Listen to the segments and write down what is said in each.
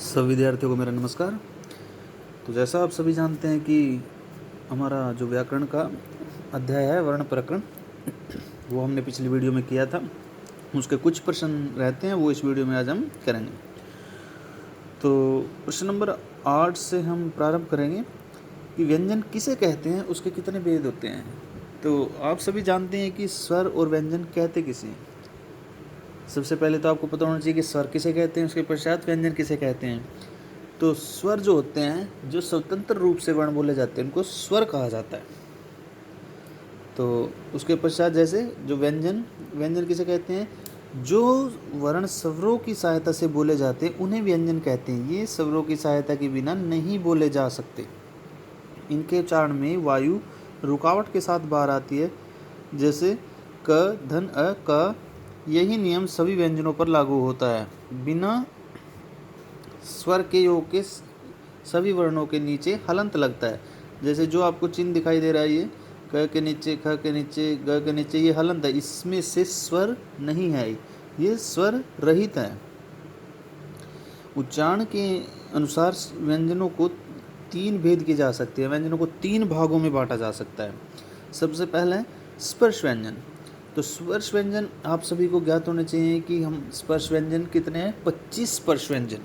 सब विद्यार्थियों को मेरा नमस्कार। तो जैसा आप सभी जानते हैं कि हमारा जो व्याकरण का अध्याय है वर्ण प्रकरण, वो हमने पिछली वीडियो में किया था। उसके कुछ प्रश्न रहते हैं, वो इस वीडियो में आज हम करेंगे। तो प्रश्न नंबर 8 से हम प्रारंभ करेंगे कि व्यंजन किसे कहते हैं, उसके कितने भेद होते हैं। तो आप सभी जानते हैं कि स्वर और व्यंजन कहते किसे हैं। सबसे पहले तो आपको पता होना चाहिए कि स्वर किसे कहते हैं, उसके पश्चात व्यंजन किसे कहते हैं। तो स्वर जो होते हैं, जो स्वतंत्र रूप से वर्ण बोले जाते हैं, उनको स्वर कहा जाता है। तो उसके पश्चात जैसे जो व्यंजन व्यंजन किसे कहते हैं, जो वर्ण स्वरों की सहायता से बोले जाते हैं उन्हें व्यंजन कहते हैं। ये स्वरों की सहायता के बिना नहीं बोले जा सकते। इनके उच्चारण में वायु रुकावट के साथ बाहर आती है, जैसे क धन अ क। यही नियम सभी व्यंजनों पर लागू होता है। बिना स्वर के योग के सभी वर्णों के नीचे हलंत लगता है। जैसे जो आपको चिन्ह दिखाई दे रहा है, ये क के नीचे, ख के नीचे, ग के नीचे, ये हलंत है। इसमें से स्वर नहीं है, ये स्वर रहित है। उच्चारण के अनुसार व्यंजनों को 3 भेद किए जा सकते हैं। व्यंजनों को 3 भागों में बांटा जा सकता है। सबसे पहले स्पर्श व्यंजन। तो स्पर्श व्यंजन आप सभी को ज्ञात होने चाहिए कि हम स्पर्श व्यंजन कितने हैं, 25 स्पर्श व्यंजन।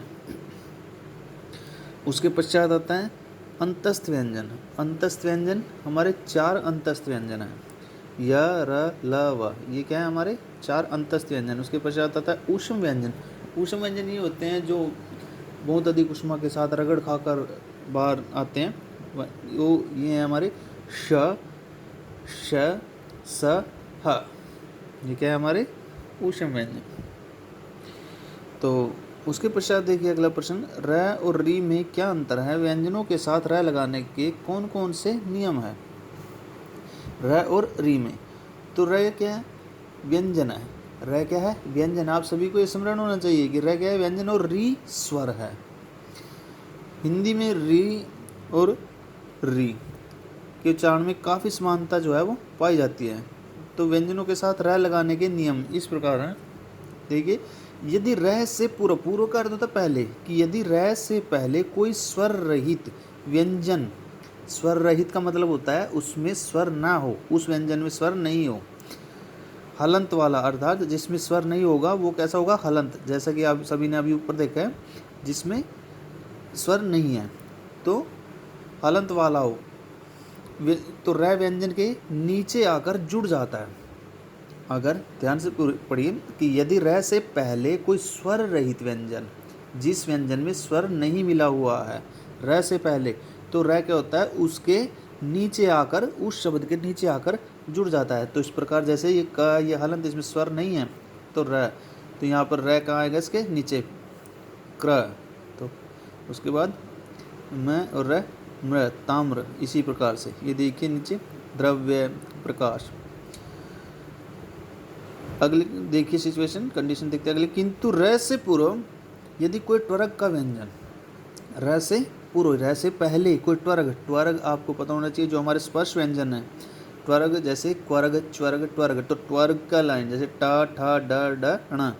उसके पश्चात आता है अंतस्थ व्यंजन। अंतस्थ व्यंजन हमारे 4 अंतस्थ व्यंजन हैं, य र ल व। ये क्या है, हमारे 4 अंतस्थ व्यंजन। उसके पश्चात आता है ऊष्म व्यंजन। ऊष्म व्यंजन ये होते हैं जो बहुत अधिक उष्मा के साथ रगड़ खाकर बाहर आते हैं। वो ये हैं हमारे श, श, स, ह। ये क्या है, हमारे ऊष्म व्यंजन। तो उसके पश्चात देखिए अगला प्रश्न, र और री में क्या अंतर है। व्यंजनों के साथ र लगाने के कौन कौन से नियम है। र और री में, तो र क्या है, व्यंजन है। र क्या है, व्यंजन। आप सभी को ये स्मरण होना चाहिए कि र क्या है, व्यंजन, और री स्वर है। हिंदी में री और री के उच्चारण में काफ़ी समानता जो है वो पाई जाती है। तो व्यंजनों के साथ र लगाने के नियम इस प्रकार हैं। देखिए, यदि र से पूर्व का अर्थ होता है पहले, कि यदि र से पहले कोई स्वर रहित व्यंजन, स्वर रहित का मतलब होता है उसमें स्वर ना हो, उस व्यंजन में स्वर नहीं हो। हलंत वाला अर्थात जिसमें स्वर नहीं होगा वो कैसा होगा, हलंत। जैसा कि आप सभी ने अभी ऊपर देखा है, जिसमें स्वर नहीं है तो हलंत वाला हो, तो र व्यंजन के नीचे आकर जुड़ जाता है। अगर ध्यान से पढ़िए कि यदि र से पहले कोई स्वर रहित व्यंजन, जिस व्यंजन में स्वर नहीं मिला हुआ है, र से पहले, तो र क्या होता है, उसके नीचे आकर, उस शब्द के नीचे आकर जुड़ जाता है। तो इस प्रकार जैसे ये क, ये हलंत, इसमें स्वर नहीं है तो र, तो यहाँ पर र कहाँ आएगा, इसके नीचे क्र। तो उसके बाद म और र, मृ, ताम्र। इसी प्रकार से ये देखिए नीचे द्रव्य, प्रकाश। अगले देखिए सिचुएशन, कंडीशन देखते हैं अगले। किंतु र से पूर्व यदि कोई त्वरक का व्यंजन, र से पूर्व, र से पहले कोई त्वरक, त्वरक आपको पता होना चाहिए जो हमारे स्पर्श व्यंजन है। त्वरक जैसे क्वरग, च्वरग, त्वरग। तो त्वरक का लाइन जैसे ट, ठ, ड, ड, ण।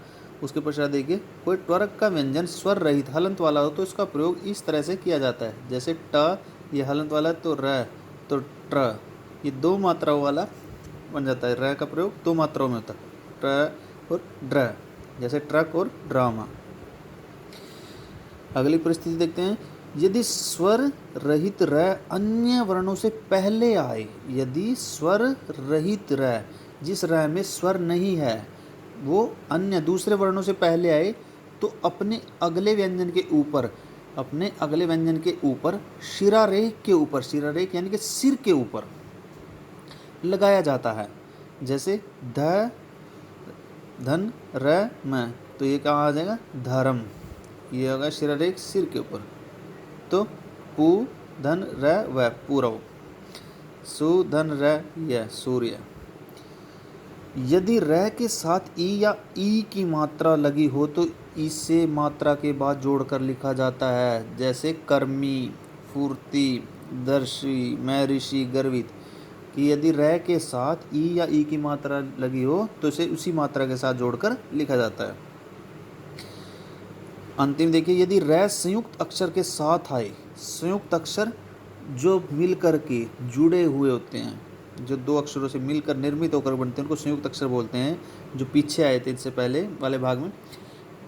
उसके पश्चात देखिए कोई त्वरक का व्यंजन स्वर रहित हलंत वाला हो तो इसका प्रयोग इस तरह से किया जाता है। जैसे ट, ये हलंत वाला, तो र, तो ट्र, ये 2 मात्राओं वाला बन जाता है। र का प्रयोग 2 मात्राओं में होता है, ट्र और ड्र, जैसे ट्रक और ड्रामा। अगली परिस्थिति देखते हैं, यदि स्वर रहित र अन्य वर्णों से पहले आए। यदि स्वर रहित र, जिस र में स्वर नहीं है, वो अन्य दूसरे वर्णों से पहले आए तो अपने अगले व्यंजन के ऊपर, अपने अगले व्यंजन के ऊपर शिरारेख के ऊपर, शिरारेख यानी कि सिर के ऊपर लगाया जाता है। जैसे ध, धन, र, म, तो ये कहाँ आ जाएगा, धर्म। ये होगा शिरारेख सिर के ऊपर। तो पू, धन, र, व, पूरव। सु, धन, र, य, सूर्य। यदि र के साथ ई या ई की मात्रा लगी हो तो इसे मात्रा के बाद जोड़कर लिखा जाता है। जैसे कर्मी, फूर्ति, दर्शी, मैं ऋषि, गर्वित। कि यदि र के साथ ई या ई की मात्रा लगी हो तो इसे उसी मात्रा के साथ जोड़कर लिखा जाता है। अंतिम देखिए, यदि रै संयुक्त अक्षर के साथ आए, संयुक्त अक्षर जो मिलकर के जुड़े हुए होते हैं, जो दो अक्षरों से मिलकर निर्मित होकर बनते हैं, उनको संयुक्त अक्षर बोलते हैं, जो पीछे आए थे इससे पहले वाले भाग में।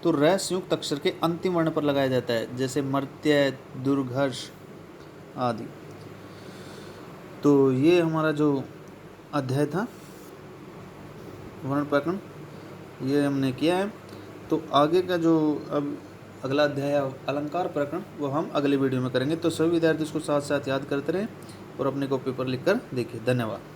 तो रै संयुक्त अक्षर के अंतिम वर्ण पर लगाया जाता है, जैसे मर्त्य, दुर्घर्ष आदि। तो ये हमारा जो अध्याय था वर्ण प्रकरण, ये हमने किया है। तो आगे का जो अब अगला अध्याय है अलंकार प्रकरण, वो हम अगले वीडियो में करेंगे। तो सभी विद्यार्थी इसको साथ साथ याद करते रहें और अपने कॉपी पर लिख कर देखिए। धन्यवाद।